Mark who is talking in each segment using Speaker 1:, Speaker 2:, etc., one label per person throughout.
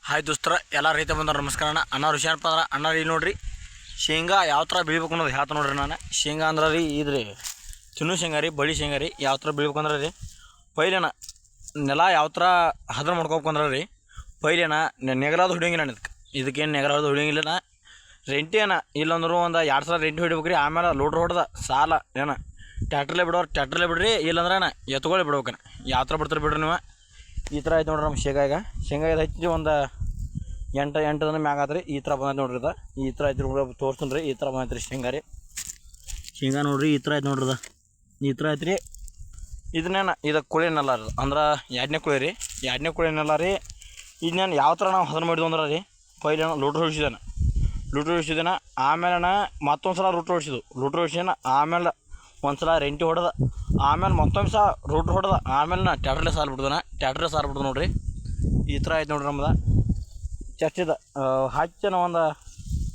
Speaker 1: hi ದೋಸ್ತರ ಎಲ್ಲ ರೈತ ಬಂದವ್ರು ನಮಸ್ಕಾರ ಅಣ್ಣ ಋಷಾನಪ್ಪ ಅಂದ್ರೆ ಅಣ್ಣ ರೀ ನೋಡ್ರಿ ಶೇಂಗಾ ಯಾವ ಥರ ಬೆಳಿಬೇಕು ಅನ್ನೋದು ಹೇಳ್ತ ನೋಡ್ರಿ ನಾನು ಶೇಂಗಾ ಅಂದ್ರೆ ರೀ ಇದ್ರಿ ತಿನ್ನು ಶೇಂಗಾ ರೀ ಬಳಿ ಶೇಂಗಾ ರೀ ಯಾವ ಥರ ಬೆಳಿಬೇಕು ಅಂದ್ರೆ ರೀ ಪೈಲೇನ ನೆಲ ಯಾವ ಥರ ಹದ್ರ ಮಾಡ್ಕೋಬೇಕಂದ್ರೆ ರೀ ಪೈಲೇನ ನೆಗಲಾದ ಹೊಡಿಯಂಗಿಲ್ಲ ಇದಕ್ಕೇನು ನೆಗಲಾದ ಹೊಡಿಯಂಗಿಲ್ಲ ರೆಂಟೇನ ಇಲ್ಲಂದ್ರೂ ಒಂದು 2 ಸಲ ರೆಂಟಿ ಹೊಡಿಬೇಕು ರೀ ಆಮೇಲೆ ಲೋಡ್ರ್ ಹೊಡೆದ ಸಾಲ ಏನ ಟ್ಯಾಕ್ಟ್ರಲ್ಲೇ ಬಿಡ್ರಿ ಇಲ್ಲಾಂದ್ರೆ ಎತ್ಕೊಳ್ಳಿ ಬಿಡ್ಬೇಕನ ಯಾವ ಥರ ಬಿಡ್ತಾರೆ ಬಿಡ್ರಿ ನೀವು ಈ ಥರ ಆಯ್ತು ನೋಡ್ರಿ ನಮ್ಮ ಶೇಂಗಾ ಇದು ಹಚ್ಚಿ ಒಂದು 8 ದಿನ ಮ್ಯಾಗ ಆತ್ರಿ ಈ ಥರ ಬಂದೈತೆ ನೋಡ್ರಿ ಇದು ಈ ಥರ ಆಯ್ತು ತೋರಿಸ್ತೀನಿ ರೀ ಈ ಥರ ಬಂದೈತೆ ರೀ ಶೇಂಗಾ ನೋಡ್ರಿ ಈ ಥರ ಆಯ್ತು ನೋಡ್ರಿ ಈ ಥರ ಆಯ್ತು ರೀ ಇದನ್ನೇನು ಇದು ಕುಳಿನಲ್ಲ ರೀ ಅಂದ್ರೆ 2ನೇ ಕುಳಿ ರೀ 2ನೇ ಕುಳಿನಲ್ಲ ರೀ ಇದನ್ನೇನು ಯಾವ ಥರ ನಾವು ಹದನ ಮಾಡಿದ್ವು ಅಂದ್ರೆ ರೀ ಪೈಲೇನ ಲೂಟ್ರ್ ಹೊಡಿಸಿದಾನ ಆಮೇಲೆ ಮತ್ತೊಂದು ಸಲ ಲೂಟ್ರ್ ಹೊಡಿಸಿದಾನ ಆಮೇಲೆ ಒಂದು ಸಲ ರೆಂಟಿ ಹೊಡೆದ ಆಮೇಲೆ ಮತ್ತೊಂದು ಸಲ ರೂಟ್ರ್ ಹೊಡೆದ ಆಮೇಲೆ ಟ್ಯಾಕ್ಟ್ರಲ್ಲೇ ಸಾಲು ಬಿಡ್ದು ನೋಡ್ರಿ ಈ ಥರ ಆಯ್ತು ನೋಡ್ರಿ ನಮ್ದು ಚರ್ಚಿದ ಹಚ್ಚನ ಒಂದು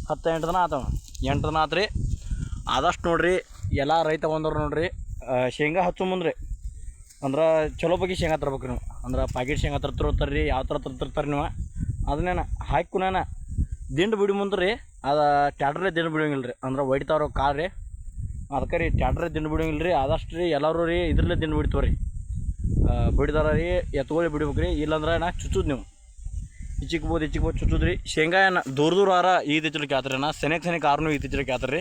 Speaker 1: 10-8 ದಿನ ಆತವ 8 ದಿನ ಆತ್ರಿ ಆದಷ್ಟು ನೋಡ್ರಿ ಎಲ್ಲ ರೈತ ಬಂದವ್ರು ನೋಡ್ರಿ ಶೇಂಗಾ ಹಚ್ಚು ಮುಂದ್ರಿ ಅಂದ್ರೆ ಚಲೋ ಬಗ್ಗೆ ಶೇಂಗಾ ತರ್ಬೇಕು ನೀವು ಅಂದ್ರೆ ಪ್ಯಾಕೆಟ್ ಶೇಂಗಾ ತರ್ತಿರ್ತಾರ್ರಿ ಯಾವ ಥರ ತರ್ತಿರ್ತಾರೆ ನೀವು ಅದನ್ನೇನ ಹಾಕುನೇನ ದಿಂಡು ಬಿಡಿ ಮುಂದೆ ರೀ ಅದು ಟ್ಯಾಕ್ಟ್ರಲ್ಲೇ ದಿಂಡು ಬಿಡೋಂಗಿಲ್ಲ ರೀ ಅಂದ್ರೆ ಹೊಡಿತಾವ್ರ ಕಾರ್ ರೀ ಅದಕ್ಕೆ ರೀ ಟ್ಯಾಕ್ಟ್ರೇ ದಿಂಡು ಬಿಡೋಂಗಿಲ್ಲ ರೀ ಆದಷ್ಟು ರೀ ಎಲ್ಲರೂ ರೀ ಇದ್ರಲ್ಲೇ ದಿಂಡು ಬಿಡ್ತೀವಿ ರೀ ಬಿಡಿದಾರ ರೀ ಎತ್ಕೊಳ್ಳಿ ಬಿಡ್ಬೇಕು ರೀ ಇಲ್ಲಾಂದ್ರೆ ನಾ ಚುಚ್ಚುದು ನೀವು ಇಚ್ಚಿಕ್ಬೋದು ಚುಚ್ಚುದು ರೀ ಶೇಂಗಾ ಏನು ದೂರ ಆರ ಈತಿಚ್ಚಲಿಕ್ಕೆ ಆತ್ರಿ ನಾ ಸೆನೆಕ್ ಆರ್ನು ಈತಿಚ್ಚಲಿಕ್ಕೆ ಆತ್ರಿ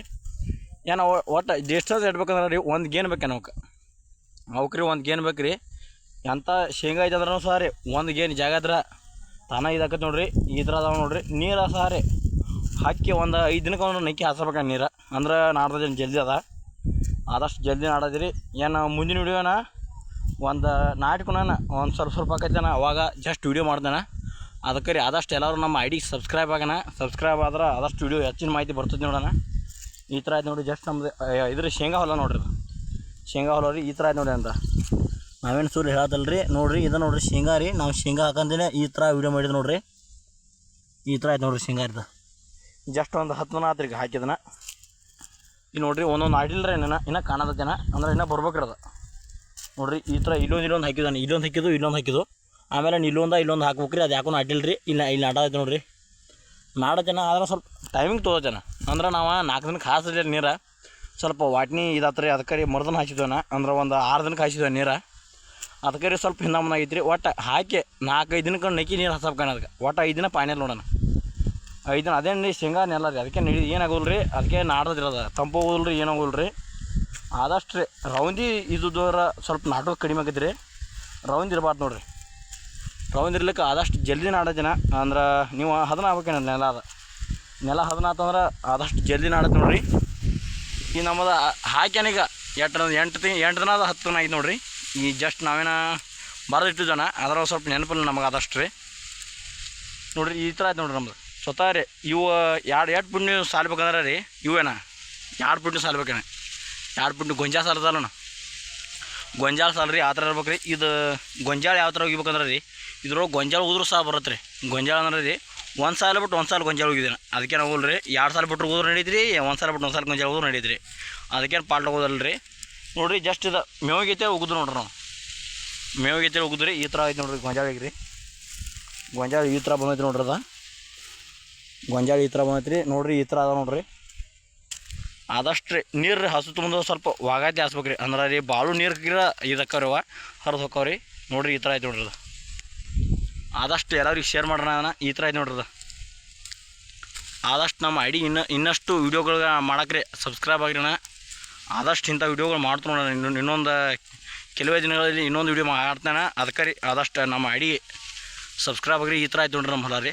Speaker 1: ಏನು ಒಟ್ಟು ಎಷ್ಟೊಂದು ಇಡ್ಬೇಕಂದ್ರೆ ರೀ ಒಂದು ಗೇನ್ ಬೇಕೇನು ಅವಕ್ಕೆ ರೀ ಒಂದು ಗೇನ್ ಬೇಕು ರೀ ಎಂಥ ಶೇಂಗಾ ಐತಂದ್ರೂ ಸಹ ರೀ ಒಂದು ಗೇನ್ ಜಾಗ ಇದ್ರೆ ತಾನ ಇದಾಕತ್ತೆ ನೋಡ್ರಿ ಈ ಥರ ಅದಾವ ನೋಡ್ರಿ ನೀರು ಸಹ ರೀ ಹಾಕಿ ಒಂದು 5 ದಿನಕ್ಕೆ ಒಂದು ನಕ್ಕಿ ಹಾಸ್ಬೇಕು ನೀರು ಅಂದ್ರೆ ನಾಡ್ದ ಜಲ್ದಿ ಅದ ಆದಷ್ಟು ಜಲ್ದಿ ನಾಡೋದ್ರಿ ಏನು ಮುಂದಿನ ವಿಡಿಯೋನ ಒಂದು ನಾಟ್ಕೊನ ಒಂದು ಸ್ವಲ್ಪ ಆಕೈತೇನ ಅವಾಗ ಜಸ್ಟ್ ವಿಡಿಯೋ ಮಾಡ್ದೇನ ಅದಕ್ಕೆ ರೀ ಆದಷ್ಟು ಎಲ್ಲರೂ ನಮ್ಮ ಐ ಡಿಗೆ ಸಬ್ಸ್ಕ್ರೈಬ್ ಆದ್ರೆ ಆದಷ್ಟು ವಿಡಿಯೋ ಹೆಚ್ಚಿನ ಮಾಹಿತಿ ಬರ್ತದೆ ನೋಡೋಣ ಈ ಥರ ಆಯ್ತು ನೋಡಿ ಜಸ್ಟ್ ನಮ್ಮದು ಇದ್ರ ಶೇಂಗಾ ಹೊಲ ನೋಡ್ರಿ ಶೇಂಗಾ ಹೊಲ ರೀ ಈ ಥರ ಆಯ್ತು ನೋಡಿ ಅಂತ ನಾವೇನು ಸೂರು ಹೇಳತ್ತಲ್ರಿ ನೋಡಿರಿ ಇದು ನೋಡಿರಿ ಶೇಂಗಾ ರೀ ನಾವು ಶೇಂಗಾ ಹಾಕಂದಿನೇ ಈ ಥರ ವಿಡಿಯೋ ಮಾಡಿದ್ದು ನೋಡಿರಿ ಈ ಥರ ಆಯ್ತು ನೋಡಿರಿ ಶೇಂಗಾ ಇರ್ದು ಜಸ್ಟ್ ಒಂದು 10 ದಿನ ಆತ್ರಿ ಈಗ ಹಾಕಿದನ ಈಗ ನೋಡಿರಿ ಒಂದೊಂದು ಆಡಿಲ್ರಿ ಇನ್ನೂ ಕಾಣದತ್ತೇನ ಅಂದ್ರೆ ಇನ್ನೂ ಬರ್ಬೇಕ್ರಿ ಅದು ನೋಡಿರಿ ಈ ಥರ ಇಲ್ಲೊಂದು ಹಾಕಿದಾನೆ ಇಲ್ಲೊಂದು ಹಾಕಿದ್ದು ಆಮೇಲೆ ಇಲ್ಲೊಂದು ಹಾಕ್ಬೇಕು ರೀ ಅದು ಯಾಕೋ ಆಡಿಲ್ರಿ ಇಲ್ಲಿ ಆಡೋದೈತೆ ನೋಡಿರಿ ನಾಡೋತೇನ ಆದ್ರೆ ಸ್ವಲ್ಪ ಟೈಮಿಂಗ್ ತೊಗೋತೇನ ಅಂದ್ರೆ ನಾವು 4 ದಿನಕ್ಕೆ ಹಾಸಿದ್ರೆ ನೀರು ಸ್ವಲ್ಪ ವಾಟ್ನಿ ಇದಾತ್ರಿ ಅದಕ್ಕೆ ರೀ ಮರ್ದನ ಹಾಕಿದ್ವನ ಅಂದ್ರೆ ಒಂದು 6 ದಿನಕ್ಕೆ ಹಾಕಿದ್ವ ನೀರು ಅದಕ್ಕೆ ರೀ ಸ್ವಲ್ಪ ಹಿಂದೆ ಮುಂದೆ ಆಗೈತೆ ರೀ ಒಟ್ಟು ಹಾಕಿ 4-5 ದಿನಕ್ಕೆ ನಕ್ಕಿ ನೀರು ಹಸಬ್ಕಾನ ಅದಕ್ಕೆ ಒಟ್ಟು 5 ದಿನ ಪಾಣಿಯಲ್ಲಿ ನೋಡೋಣ 5 ದಿನ ಅದೇನು ರೀ ಶೇಂಗಾ ನೆಲ್ಲ ರೀ ಅದಕ್ಕೆ ಏನಾಗೋಲ್ಲ ರೀ ಅದಕ್ಕೆ ನಾಡ್ದಿರೋದ ತಂಪು ಹೋಗಲ್ಲ ರೀ ಏನಾಗೋಲ್ಲ ರೀ ಆದಷ್ಟು ರೀ ರೌಂದಿ ಇದ್ದರ ಸ್ವಲ್ಪ ನಾಟೋದು ಕಡಿಮೆ ಆಗೈತೆ ರೀ ರೌಂದ್ ಇರಬಾರ್ದು ನೋಡಿರಿ ರೌಂದ್ ಇರ್ಲಿಕ್ಕೆ ಆದಷ್ಟು ಜಲ್ದಿ ನಾಡೋದಿನ ಅಂದ್ರೆ ನೀವು ಹದನ ಆಗ್ಬೇಕೇನ ನೆಲ ಹದನ ಆತಂದ್ರೆ ಆದಷ್ಟು ಜಲ್ದಿ ನಾಡತ್ತೆ ನೋಡಿರಿ ಈ ನಮ್ಮದು ಹಾಕ್ಯಾನೀಗ 8 ದಿನ 10 ದಿನ ಆಯ್ತು ನೋಡಿರಿ ಈ ಜಸ್ಟ್ ನಾವೇನ ಬರೆದಿಟ್ಟಿದ್ದಾನ ಅದರ ಸ್ವಲ್ಪ ನೆನಪಿಲ್ಲ ನಮಗೆ ಆದಷ್ಟು ರೀ ನೋಡಿರಿ ಈ ಥರ ಆಯ್ತು ನೋಡಿರಿ ನಮ್ದು ಸ್ವತಃ ರೀ ಇವು 2 ಪುಂಡಿ ಸಾಲ್ಬೇಕಂದ್ರೆ ರೀ ಇವೇನ 2 ಪುಂಡಿ ಸಾಲ್ಬೇಕೇನ 2 ಪುಂಡಿ ಗೊಂಜಾಳ ಸಾಲದಲ್ಲಣ್ಣ ಗೊಂಜಾಳ ಸಾಲ ರೀ ಆ ಥರ ಇರ್ಬೇಕು ರೀ ಇದು ಗೊಂಜಾಳ ಯಾವ ಥರ ಹೋಗಿಬೇಕಂದ್ರೆ ರೀ ಇದ್ರೊಳಗೆ ಗೊಂಜಾಳ ಉದ್ರು ಸಹ ಬರುತ್ತೆ ರೀ ಗೊಂಜಾಳ ಅಂದ್ರೆ ರೀ ಒಂದು ಸಾಲ ಬಿಟ್ಟು ಒಂದು ಸಾಲ ಗೊಂಜಾಳ ಹೋಗಿದ್ದೇನೆ ಅದಕ್ಕೇನು ಹೋಗಲ್ಲ ರೀ 2 ಸಾಲ ಬಿಟ್ಟರು ಹೋದ್ರು ನಡೀತ್ರಿ ಒಂದು ಸಾಲ ಬಿಟ್ಟು ಒಂದು ಸಾಲ ಗೊಂಜಾಳ ಹೋದ್ರು ನಡೀತ್ರಿ ಅದಕ್ಕೇನು ಪಾಲ್ಟ್ ಹೋಗೋದಲ್ಲ ರೀ ನೋಡಿರಿ ಜಸ್ಟ್ ಇದು ಮೇವಿಗೈತೆ ಹೋಗುದು ನೋಡ್ರಿ ನಾವು ಮೇವಿಗೈತೆ ಹೋಗುದು ರೀ ಈ ಥರ ಆಯ್ತು ನೋಡ್ರಿ ಗೊಂಜಾಳಿಗೆ ರೀ ಗೊಂಜಾಳ ಈ ಥರ ಬಂದೈತೆ ನೋಡ್ರಿ ಅದ ಗೊಂಜಾಳ ಈ ಥರ ಬಂದೈತೆ ರೀ ನೋಡಿರಿ ಈ ಥರ ಅದ ನೋಡ್ರಿ ಆದಷ್ಟು ರೀ ನೀರು ರೀ ಹಸು ತುಂಬ ಸ್ವಲ್ಪ ವಾಗಾತಿ ಹಾಸ್ಬೇಕು ರೀ ಅಂದ್ರೆ ರೀ ಭಾಳ ನೀರು ಇದಕ್ಕವ್ರವ ಹರಿದು ಹೋಕ್ಕವ್ರಿ ನೋಡಿರಿ ಈ ಥರ ಆಯ್ತು ನೋಡ್ರಿ ಅದು ಆದಷ್ಟು ಎಲ್ಲರಿಗೆ ಶೇರ್ ಮಾಡೋಣ ಈ ಥರ ಆಯ್ತು ನೋಡ್ರಿ ಅದು ಆದಷ್ಟು ನಮ್ಮ ಐ ಡಿ ಇನ್ನಷ್ಟು ವೀಡಿಯೋಗಳು ಮಾಡೋಕ್ರಿ ಸಬ್ಸ್ಕ್ರೈಬ್ ಆಗಿರೋಣ ಆದಷ್ಟು ಇಂಥ ವೀಡಿಯೋಗಳು ಮಾಡ್ತು ನೋಡೋಣ ಇನ್ನೊಂದು ಕೆಲವೇ ದಿನಗಳಲ್ಲಿ ಇನ್ನೊಂದು ವೀಡಿಯೋ ಮಾಡ್ತಾನೆ ಅದಕ್ಕೆ ರೀ ಆದಷ್ಟು ನಮ್ಮ ಐ ಡಿ ಸಬ್ಸ್ಕ್ರೈಬ್ ಆಗಿರಿ ಈ ಥರ ಆಯ್ತು ನೋಡ್ರಿ ನಮ್ಮ ಹೊಲ ರೀ